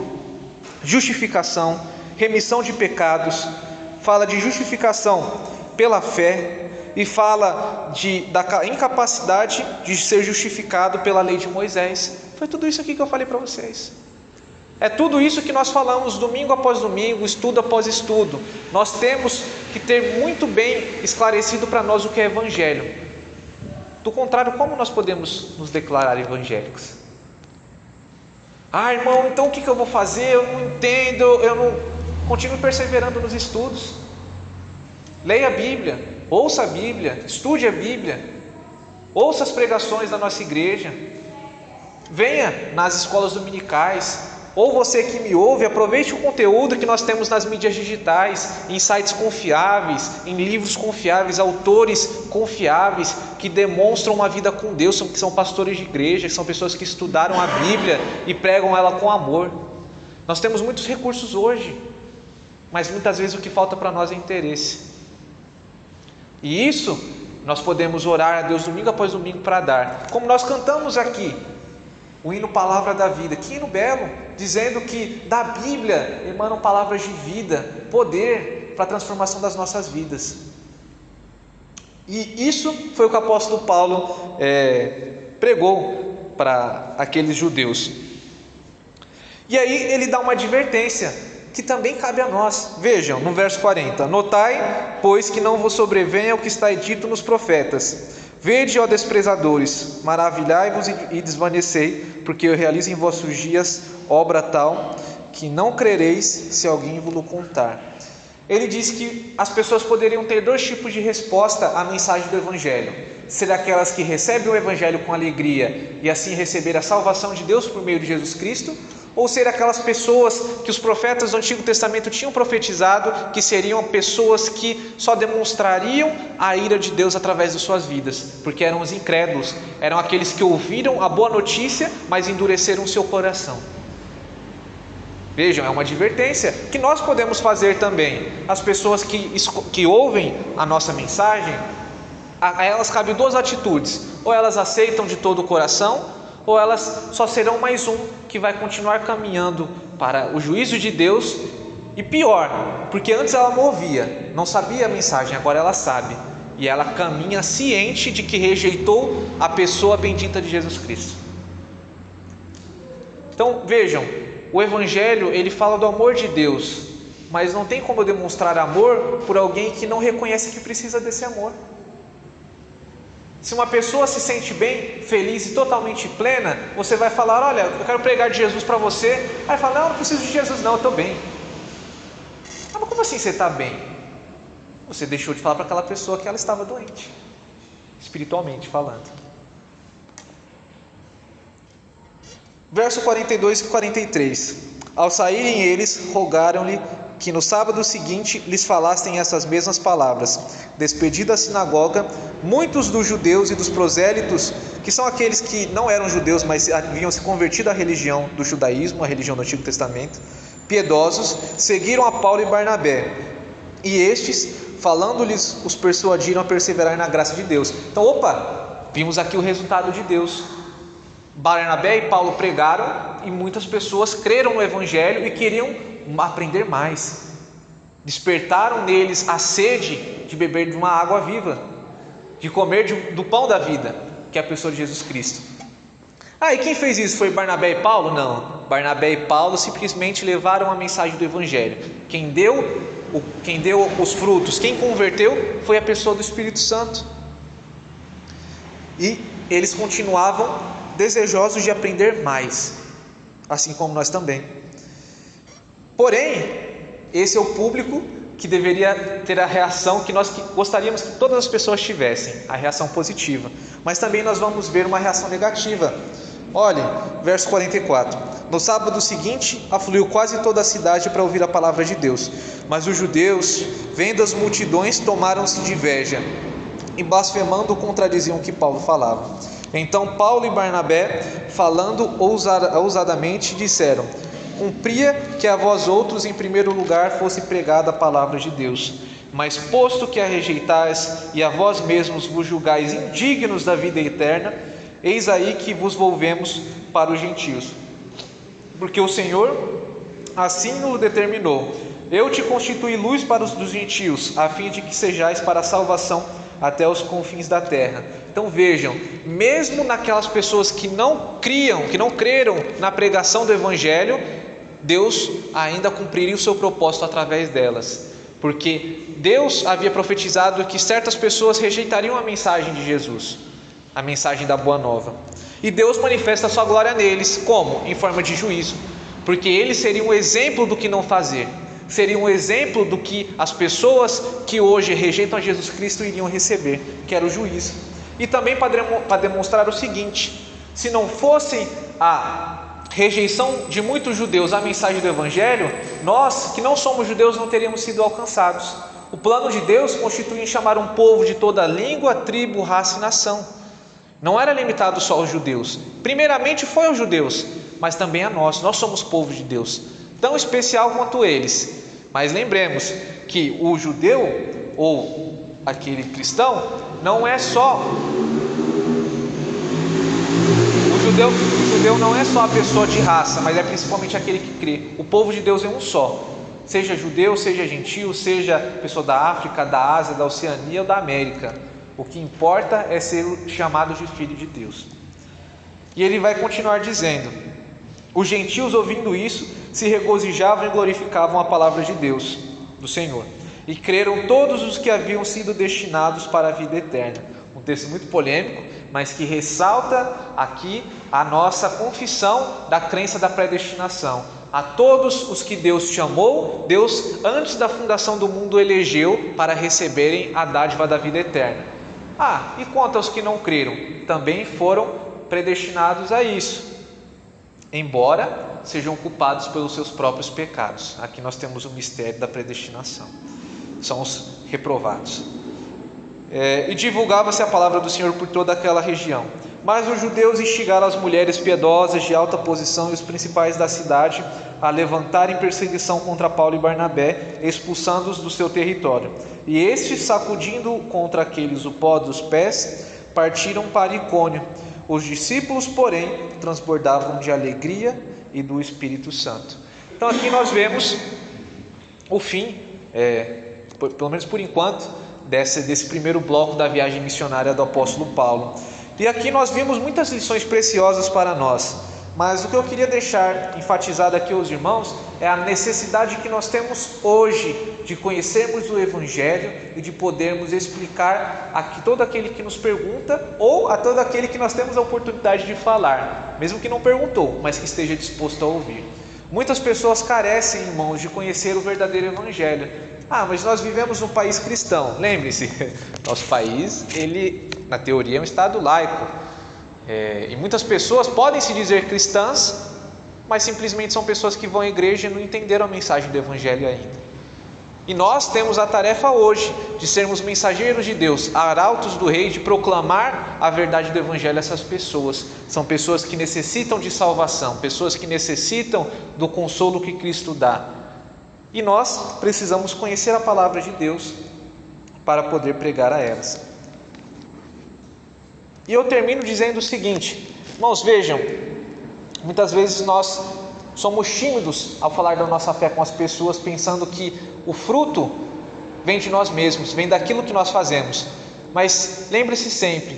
justificação, remissão de pecados, fala de justificação pela fé e fala da incapacidade de ser justificado pela lei de Moisés. Foi tudo isso aqui que eu falei para vocês. É tudo isso que nós falamos domingo após domingo, estudo após estudo. Nós temos que ter muito bem esclarecido para nós o que é evangelho. Do contrário, como nós podemos nos declarar evangélicos? Irmão, então o que eu vou fazer? Eu não entendo, eu não... Continue perseverando nos estudos. Leia a Bíblia, ouça a Bíblia, estude a Bíblia, ouça as pregações da nossa igreja, venha nas escolas dominicais, ou você que me ouve, aproveite o conteúdo que nós temos nas mídias digitais, em sites confiáveis, em livros confiáveis, autores confiáveis, que demonstram uma vida com Deus, que são pastores de igreja, que são pessoas que estudaram a Bíblia e pregam ela com amor. Nós temos muitos recursos hoje, mas muitas vezes o que falta para nós é interesse. E isso nós podemos orar a Deus domingo após domingo para dar. Como nós cantamos aqui, o hino Palavra da Vida, que hino belo, dizendo que da Bíblia emanam palavras de vida, poder para a transformação das nossas vidas. E isso foi o que o apóstolo Paulo pregou para aqueles judeus. E aí ele dá uma advertência que também cabe a nós. Vejam, no verso 40, notai, pois que não vos sobrevenha o que está dito nos profetas. Vede, ó desprezadores, maravilhai-vos e desvanecei, porque eu realizo em vossos dias obra tal, que não crereis se alguém vos contar. Ele diz que as pessoas poderiam ter dois tipos de resposta à mensagem do Evangelho. Ser aquelas que recebem o Evangelho com alegria e assim receber a salvação de Deus por meio de Jesus Cristo, ou ser aquelas pessoas que os profetas do Antigo Testamento tinham profetizado, que seriam pessoas que só demonstrariam a ira de Deus através de suas vidas, porque eram os incrédulos, eram aqueles que ouviram a boa notícia, mas endureceram o seu coração. Vejam, é uma advertência que nós podemos fazer também. As pessoas que ouvem a nossa mensagem, a elas cabe duas atitudes: ou elas aceitam de todo o coração, ou elas só serão mais um que vai continuar caminhando para o juízo de Deus. E pior, porque antes ela não ouvia, não sabia a mensagem, agora ela sabe, e ela caminha ciente de que rejeitou a pessoa bendita de Jesus Cristo. Então vejam, o Evangelho ele fala do amor de Deus, mas não tem como demonstrar amor por alguém que não reconhece que precisa desse amor. Se uma pessoa se sente bem, feliz e totalmente plena, você vai falar: olha, eu quero pregar de Jesus para você. Aí vai falar: não, não preciso de Jesus não, eu estou bem. Ah, mas como assim você está bem? Você deixou de falar para aquela pessoa que ela estava doente, espiritualmente falando. Verso 42 e 43. Ao saírem eles, rogaram-lhe que no sábado seguinte lhes falassem essas mesmas palavras. Despedida a sinagoga, muitos dos judeus e dos prosélitos, que são aqueles que não eram judeus, mas haviam se convertido à religião do judaísmo, a religião do Antigo Testamento, piedosos, seguiram a Paulo e Barnabé. E estes, falando-lhes, os persuadiram a perseverar na graça de Deus. Então, vimos aqui o resultado de Deus. Barnabé e Paulo pregaram e muitas pessoas creram no Evangelho e queriam aprender mais. Despertaram neles a sede de beber de uma água viva, de comer do pão da vida, que é a pessoa de Jesus Cristo. E quem fez isso? Foi Barnabé e Paulo? Não. Barnabé e Paulo simplesmente levaram a mensagem do Evangelho. Quem deu os frutos, quem converteu, foi a pessoa do Espírito Santo. E eles continuavam desejosos de aprender mais, assim como nós também. Porém, esse é o público que deveria ter a reação que nós gostaríamos que todas as pessoas tivessem, a reação positiva. Mas também nós vamos ver uma reação negativa. Olhe, verso 44. No sábado seguinte, afluiu quase toda a cidade para ouvir a palavra de Deus. Mas os judeus, vendo as multidões, tomaram-se de inveja e blasfemando contradiziam o que Paulo falava. Então Paulo e Barnabé, falando ousadamente, disseram: cumpria que a vós outros em primeiro lugar fosse pregada a palavra de Deus. Mas posto que a rejeitais e a vós mesmos vos julgais indignos da vida eterna, eis aí que vos volvemos para os gentios. Porque o Senhor assim o determinou: eu te constituí luz para os dos gentios, a fim de que sejais para a salvação até os confins da terra. Então vejam, mesmo naquelas pessoas que não creram na pregação do Evangelho, Deus ainda cumpriria o seu propósito através delas, porque Deus havia profetizado que certas pessoas rejeitariam a mensagem de Jesus, a mensagem da Boa Nova, e Deus manifesta a sua glória neles. Como? Em forma de juízo, porque eles seriam um exemplo do que não fazer, seriam um exemplo do que as pessoas que hoje rejeitam a Jesus Cristo iriam receber, que era o juízo. E também para demonstrar o seguinte: se não fosse a rejeição de muitos judeus à mensagem do Evangelho, nós que não somos judeus não teríamos sido alcançados. O plano de Deus constitui em chamar um povo de toda língua, tribo, raça e nação. Não era limitado só aos judeus. Primeiramente foi aos judeus, mas também a nós. Nós somos povo de Deus, tão especial quanto eles. Mas lembremos que o judeu ou aquele cristão não é só o judeu não é só a pessoa de raça, mas é principalmente aquele que crê. O povo de Deus é um só, seja judeu, seja gentil, seja pessoa da África, da Ásia, da Oceania ou da América. O que importa é ser chamado de filho de Deus. E ele vai continuar dizendo: os gentios, ouvindo isso, se regozijavam e glorificavam a palavra de Deus, do Senhor, e creram todos os que haviam sido destinados para a vida eterna. Um texto muito polêmico, mas que ressalta aqui a nossa confissão da crença da predestinação. A todos os que Deus chamou, Deus antes da fundação do mundo elegeu para receberem a dádiva da vida eterna. E quanto aos que não creram, também foram predestinados a isso, embora sejam culpados pelos seus próprios pecados. Aqui nós temos o mistério da predestinação, são os reprovados. E divulgava-se a palavra do Senhor por toda aquela região. Mas os judeus instigaram as mulheres piedosas de alta posição e os principais da cidade a levantarem perseguição contra Paulo e Barnabé, expulsando-os do seu território. E estes, sacudindo contra aqueles o pó dos pés, partiram para Icônio. Os discípulos, porém, transbordavam de alegria e do Espírito Santo. Então aqui nós vemos o fim, pelo menos por enquanto, desse primeiro bloco da viagem missionária do apóstolo Paulo. E aqui nós vimos muitas lições preciosas para nós, mas o que eu queria deixar enfatizado aqui aos irmãos é a necessidade que nós temos hoje de conhecermos o Evangelho e de podermos explicar a todo aquele que nos pergunta, ou a todo aquele que nós temos a oportunidade de falar, mesmo que não perguntou, mas que esteja disposto a ouvir. Muitas pessoas carecem, irmãos, de conhecer o verdadeiro Evangelho. Mas nós vivemos num país cristão. Lembre-se, nosso país, ele, na teoria, é um estado laico. E muitas pessoas podem se dizer cristãs, mas simplesmente são pessoas que vão à igreja e não entenderam a mensagem do Evangelho ainda. E nós temos a tarefa hoje de sermos mensageiros de Deus, arautos do Rei, de proclamar a verdade do Evangelho a essas pessoas. São pessoas que necessitam de salvação, pessoas que necessitam do consolo que Cristo dá. E nós precisamos conhecer a palavra de Deus para poder pregar a elas. E eu termino dizendo o seguinte: irmãos, vejam, muitas vezes nós somos tímidos ao falar da nossa fé com as pessoas, pensando que o fruto vem de nós mesmos, vem daquilo que nós fazemos. Mas lembre-se sempre,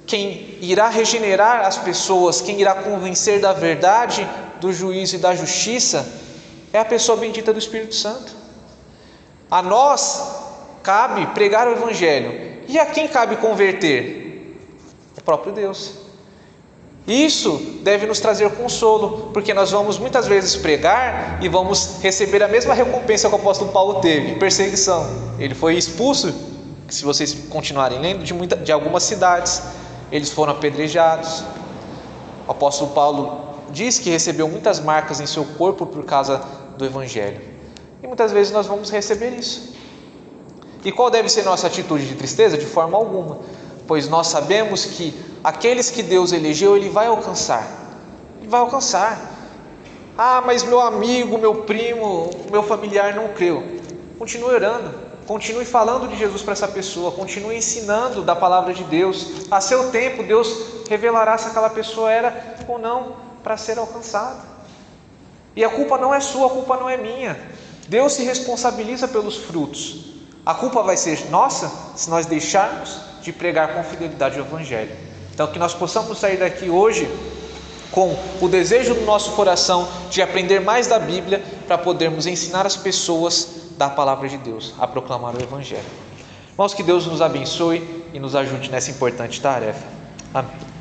quem irá regenerar as pessoas, quem irá convencer da verdade, do juízo e da justiça, é a pessoa bendita do Espírito Santo. A nós cabe pregar o Evangelho. E a quem cabe converter? O próprio Deus. Isso deve nos trazer consolo, porque nós vamos muitas vezes pregar e vamos receber a mesma recompensa que o apóstolo Paulo teve: perseguição. Ele foi expulso, se vocês continuarem lendo, de algumas cidades. Eles foram apedrejados. O apóstolo Paulo diz que recebeu muitas marcas em seu corpo por causa do Evangelho. E muitas vezes nós vamos receber isso. E qual deve ser nossa atitude de tristeza? De forma alguma, pois nós sabemos que aqueles que Deus elegeu, Ele vai alcançar. Ele vai alcançar. Ah, mas meu amigo, meu primo, meu familiar não creu. Continue orando, continue falando de Jesus para essa pessoa, continue ensinando da palavra de Deus. A seu tempo, Deus revelará se aquela pessoa era ou não para ser alcançada. E a culpa não é sua, a culpa não é minha. Deus se responsabiliza pelos frutos. A culpa vai ser nossa se nós deixarmos de pregar com fidelidade o Evangelho. Então, que nós possamos sair daqui hoje com o desejo do nosso coração de aprender mais da Bíblia para podermos ensinar as pessoas da palavra de Deus a proclamar o Evangelho. Irmãos, que Deus nos abençoe e nos ajude nessa importante tarefa. Amém.